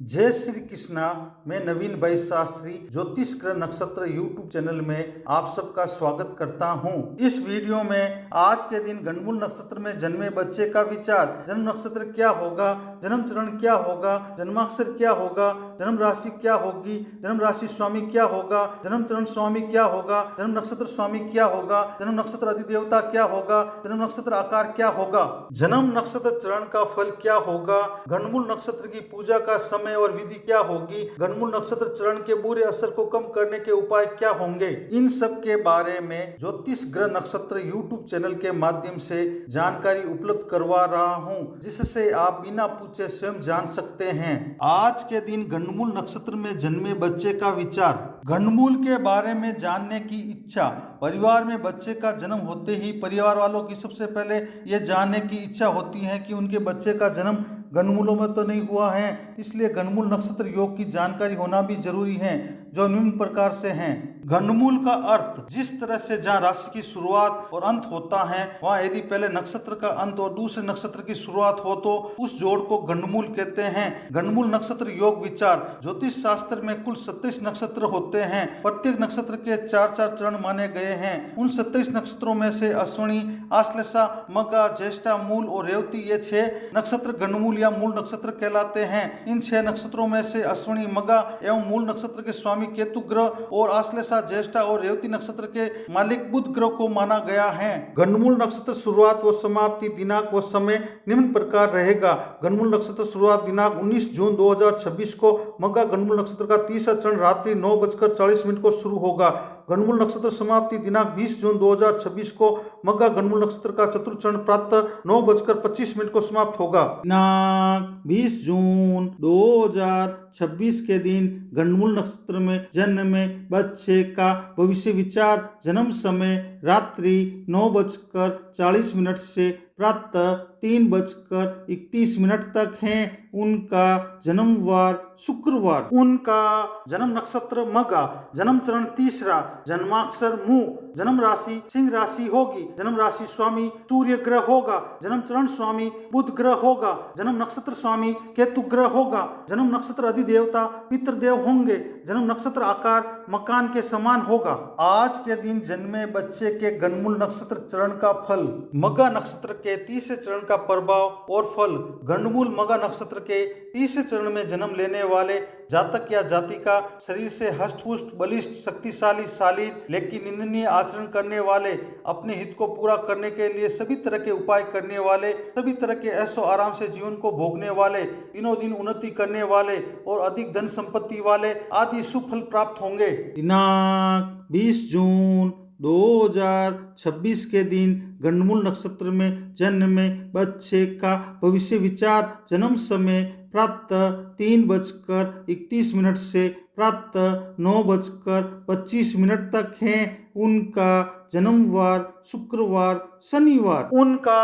जय श्री कृष्णा। मैं नवीन भाई शास्त्री ज्योतिष ग्रह नक्षत्र यूट्यूब चैनल में आप सबका स्वागत करता हूं। इस वीडियो में आज के दिन गणमूल नक्षत्र में जन्मे बच्चे का विचार, जन्म नक्षत्र क्या होगा, जन्म चरण क्या होगा, जन्माक्षर क्या होगा, जन्म राशि क्या होगी, जन्म राशि स्वामी क्या होगा, जन्म चरण स्वामी क्या होगा, जन्म नक्षत्र स्वामी क्या होगा, जन्म नक्षत्र अधिदेवता क्या होगा, जन्म नक्षत्र आकार क्या होगा, जन्म नक्षत्र चरण का फल क्या होगा, गणमूल नक्षत्र की पूजा का समय और विधि क्या होगी, गणमूल नक्षत्र चरण के बुरे असर को कम करने के उपाय क्या होंगे, इन सब के बारे में ज्योतिष ग्रह नक्षत्र यूट्यूब चैनल के माध्यम से जानकारी उपलब्ध करवा रहा हूं, जिससे आप बिना पूछे स्वयं जान सकते हैं। आज के दिन गणमूल नक्षत्र में जन्मे बच्चे का विचार, गणमूल के बारे में जानने की इच्छा। परिवार में बच्चे का जन्म होते ही परिवार वालों की सबसे पहले यह जानने की इच्छा होती है कि उनके बच्चे का जन्म गणमूलों में तो नहीं हुआ है, इसलिए गणमूल नक्षत्र योग की जानकारी होना भी जरूरी है, जो निम्न प्रकार से हैं। गणमूल का अर्थ, जिस तरह से जहाँ राशि की शुरुआत और अंत होता है, वहाँ यदि पहले नक्षत्र का अंत और दूसरे नक्षत्र की शुरुआत हो तो उस जोड़ को गणमूल कहते हैं। गणमूल नक्षत्र योग विचार, ज्योतिष शास्त्र में कुल 27 नक्षत्र होते हैं। प्रत्येक नक्षत्र के 4-4 चरण माने गए हैं। उन 27 नक्षत्रों में से अश्विनी, आश्लेषा, मघा, ज्येष्ठा, मूल और रेवती ये 6 नक्षत्र गणमूल या मूल नक्षत्र कहलाते हैं। इन 6 नक्षत्रों में से अश्विनी, मघा एवं मूल नक्षत्र के स्वामी केतु ग्रह और आश्लेषा, ज्येष्ठा और रेवती नक्षत्र के मालिक बुध ग्रह को माना गया है। गणमूल नक्षत्र शुरुआत व समाप्ति दिनांक व समय निम्न प्रकार रहेगा। गणमूल नक्षत्र शुरुआत दिनांक 19 जून 2026 को मघा गणमूल नक्षत्र का तीसरा चरण रात्रि 9:40 को शुरू होगा। गणमूल नक्षत्र समाप्ति दिनांक 20 जून 2026 को मघा गणमूल नक्षत्र का चतुर्थ चरण प्रातः 9:25 को समाप्त होगा। दिनांक 20 जून 2026 के दिन गणमूल नक्षत्र में जन्मे बच्चे का भविष्य विचार, जन्म समय रात्रि 9:40 से प्रातः 3:31 तक है। उनका जन्मवार शुक्रवार, उनका जन्म नक्षत्र मघा, जन्म चरण तीसरा, जन्माक्षर मु, जन्म राशि सिंह राशि होगी, जन्म राशि स्वामी सूर्य ग्रह होगा, जन्म चरण स्वामी बुध ग्रह होगा, जन्म नक्षत्र स्वामी केतु ग्रह होगा, जन्म नक्षत्र अधिदेवता पितृदेव होंगे, जन्म नक्षत्र आकार मकान के समान होगा। आज के दिन जन्मे बच्चे के गणमूल नक्षत्र चरण का फल, मघा नक्षत्र के तीसरे चरण का प्रभाव और फल। गणमूल मघा नक्षत्र के तीसरे चरण में जन्म लेने वाले जातक या जातिका शरीर से हष्ट-पुष्ट, बलिष्ठ, शक्तिशाली, शालीन लेकिन निंदनीय आचरण करने वाले, अपने हित को पूरा करने के लिए सभी तरह के उपाय करने वाले, सभी तरह के ऐशो आराम से जीवन को भोगने वाले, दिनों दिन उन्नति करने वाले और अधिक धन संपत्ति वाले आदि शुभ फल प्राप्त होंगे। दिनांक 20 जून 2026 के दिन गणमूल नक्षत्र में जन्मे बच्चे का भविष्य विचार, जन्म समय प्रातः 3:31 से प्रातः 9:25 तक है। उनका जन्मवार शुक्रवार शनिवार, उनका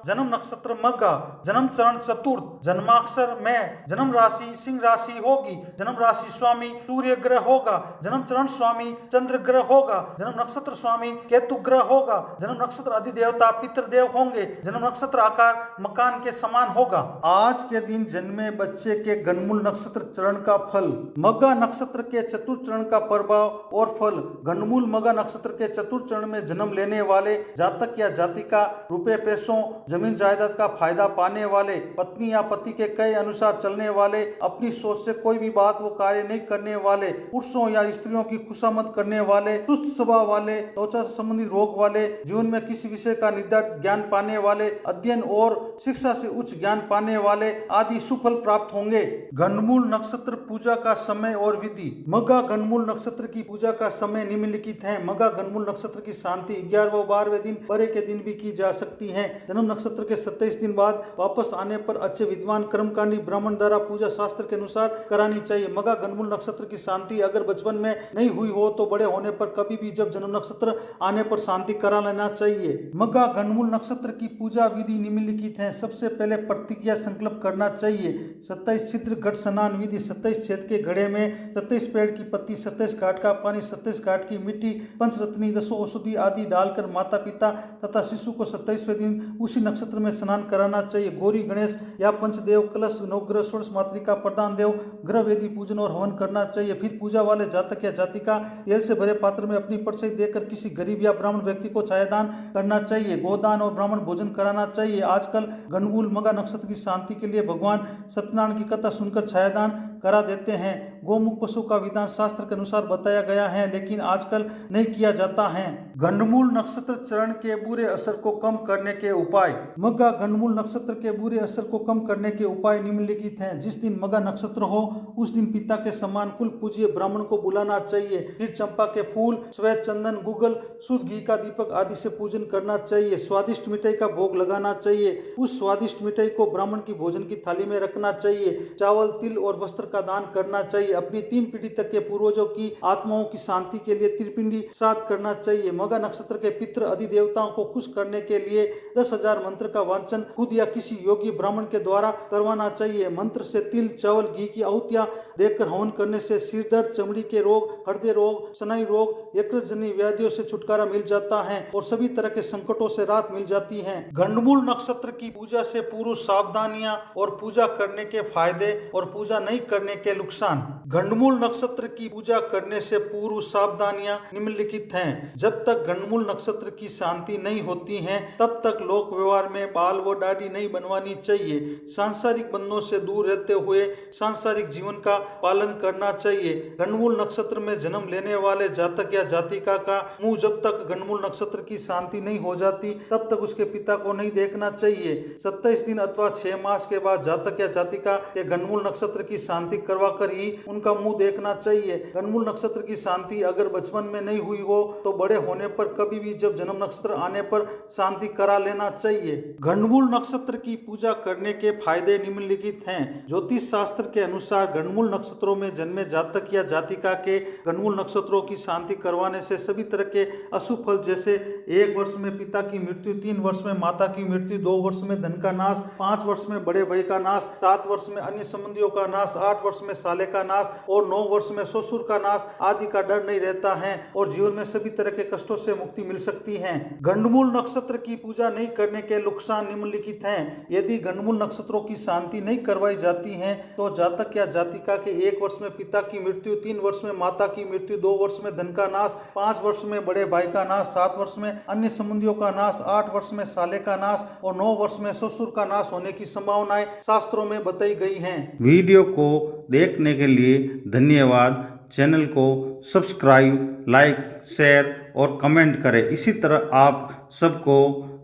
जन्म नक्षत्र मघा, जन्म चरण चतुर्थ, जन्माक्षर में, जन्म राशि सिंह राशि होगी, जन्म राशि स्वामी सूर्य ग्रह होगा, जन्म चरण स्वामी चंद्र ग्रह होगा, जन्म नक्षत्र स्वामी केतु ग्रह होगा, जन्म नक्षत्र अधिदेवता पितृदेव होंगे, जन्म नक्षत्र आकार मकान के समान होगा। आज के दिन जन्मे बच्चे के गणमूल नक्षत्र चरण का फल, मघा नक्षत्र के चतुर्थ चरण का प्रभाव और फल। गणमूल मघा नक्षत्र के चतुर्थ चरण में जन्म लेने वाले जातक या जातिका रुपए पैसों, जमीन जायदाद का फायदा पाने वाले, पत्नी या पति के कहे अनुसार चलने वाले, अपनी सोच से कोई भी बात वो कार्य नहीं करने वाले, पुरुषों या स्त्रियों की खुशामद करने वाले, सुस्त स्वभाव वाले, त्वचा से संबंधित रोग वाले, जीवन में किसी विषय का निर्धारित ज्ञान पाने वाले, अध्ययन और शिक्षा से उच्च ज्ञान पाने वाले आदि सुफल प्राप्त होंगे। गणमूल नक्षत्र पूजा का समय और विधि, मघा गणमूल नक्षत्र की पूजा का समय निम्नलिखित है। मघा गणमूल नक्षत्र की शांति 11वें व 12वें दिन परे के दिन भी की जा सकती है। जन्म नक्षत्र के 27 दिन बाद वापस आने पर अच्छे विद्वान कर्मकांडी ब्राह्मण द्वारा पूजा शास्त्र के अनुसार करानी चाहिए। मघा गणमूल नक्षत्र की शांति अगर बचपन में नहीं हुई हो तो बड़े होने पर कभी भी जब जन्म नक्षत्र आने पर शांति करा लेना चाहिए। मघा गणमूल नक्षत्र की पूजा विधि निम्नलिखित है। सबसे पहले प्रतिज्ञा संकल्प करना चाहिए। 27 छिद्र घट स्नान विधि, 27 छेद के घड़े में 27 पेड़ की पत्ती, 27 घाट का पानी, 27 घाट की मिट्टी, पंच पंचरत्नी, 10 औषधि आदि डालकर माता पिता तथा शिशु को 27वें दिन उसी नक्षत्र में स्नान कराना चाहिए। गौरी गणेश या पंचदेव, कलश, नवग्रह, षोडश मातृका, प्रधान देव, ग्रह वेदी पूजन और हवन करना चाहिए। फिर पूजा वाले जातक या जातिका तेल से भरे पात्र में अपनी परछाई देकर किसी गरीब या ब्राह्मण व्यक्ति को छायादान करना चाहिए। गोदान और ब्राह्मण भोजन कराना चाहिए। आजकल गणमूल मघा नक्षत्र की शांति के लिए भगवान सत्यनारायण की कथा सुनकर छायादान करा देते हैं। गोमुख पशु का विधान शास्त्र के अनुसार बताया गया है, लेकिन आजकल नहीं किया जाता है। गंडमूल नक्षत्र चरण के बुरे असर को कम करने के उपाय। मघा गंडमूल नक्षत्र के बुरे असर को कम करने के उपाय निम्नलिखित हैं। जिस दिन मघा नक्षत्र हो उस दिन पिता के समान कुल पूज्य ब्राह्मण को बुलाना चाहिए। फिर चंपा के फूल, श्वेत चंदन, गुगल, शुद्ध घी का दीपक आदि से पूजन करना चाहिए। स्वादिष्ट मिठाई का भोग लगाना चाहिए। उस स्वादिष्ट मिठाई को ब्राह्मण की भोजन की थाली में रखना चाहिए। चावल, तिल और वस्त्र का दान करना चाहिए। अपनी 3 पीढ़ी तक के पूर्वजों की आत्माओं की शांति के लिए त्रिपिंडी श्राद्ध करना चाहिए। मघा नक्षत्र के पितृ अधिदेवताओं को खुश करने के लिए 10,000 मंत्र का वांचन खुद या किसी योगी ब्राह्मण के द्वारा करवाना चाहिए। मंत्र से तिल, चावल, घी की आहुतियां देकर हवन करने से सिर दर्द, चमड़ी के रोग, हृदय रोग, स्नायु रोग, यकृतजन्य व्याधियों से छुटकारा मिल जाता है और सभी तरह के संकटों से राहत मिल जाती है। गंडमूल नक्षत्र की पूजा से पूर्व सावधानियां और पूजा करने के फायदे और पूजा नहीं करने के नुकसान। गंडमूल नक्षत्र की पूजा करने से पूर्व सावधानियां निम्नलिखित हैं। जब तक गंडमूल नक्षत्र की शांति नहीं होती है तब तक लोक व्यवहार में बाल व दाढ़ी नहीं बनवानी चाहिए। सांसारिक बंधनों से दूर रहते हुए सांसारिक जीवन का पालन करना चाहिए। गंडमूल नक्षत्र में जन्म लेने वाले जातक या जातिका का मुंह जब तक गंडमूल नक्षत्र की शांति नहीं हो जाती तब तक उसके पिता को नहीं देखना चाहिए। 27 दिन अथवा 6 मास के बाद जातक या जातिका के गंडमूल नक्षत्र की शांति करवा कर ही उनका मुंह देखना चाहिए। गंडमूल नक्षत्र की शांति अगर बचपन में नहीं हुई हो तो बड़े होने पर कभी भी जब जन्म नक्षत्र आने पर शांति करा लेना चाहिए। गंडमूल नक्षत्र की पूजा करने के फायदे निम्नलिखित हैं। ज्योतिष शास्त्र के अनुसार गंडमूल नक्षत्रों में जन्मे जातक या जातिका के गंडमूल नक्षत्रों की शांति करवाने से सभी तरह के अशुभ फल जैसे 1 वर्ष में पिता की मृत्यु, 3 वर्ष में माता की मृत्यु, 2 वर्ष में धन का नाश, 5 वर्ष में बड़े भाई का नाश, 7 वर्ष में अन्य संबंधियों का नाश, 8 वर्ष में साले का नाश और 9 वर्ष में ससुर का नाश आदि का डर नहीं रहता है और जीवन में सभी तरह के कष्टों से मुक्ति मिल सकती है। गंडमूल नक्षत्र की पूजा नहीं करने के नुकसान निम्नलिखित हैं। यदि गंडमूल नक्षत्रों की शांति नहीं करवाई जाती है तो जातक या जातिका के 1 वर्ष में पिता की मृत्यु, 3 वर्ष में माता की मृत्यु, 2 वर्ष में धन का नाश, 5 वर्ष में बड़े भाई का नाश, 7 वर्ष में अन्य संबंधियों का नाश, 8 वर्ष में साले का नाश और 9 वर्ष में ससुर का नाश होने की संभावनाएं शास्त्रों में बताई गई हैं। वीडियो को देखने के लिए धन्यवाद। चैनल को सब्सक्राइब, लाइक, शेयर और कमेंट करें। इसी तरह आप सबको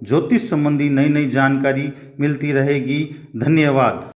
ज्योतिष संबंधी नई नई जानकारी मिलती रहेगी। धन्यवाद।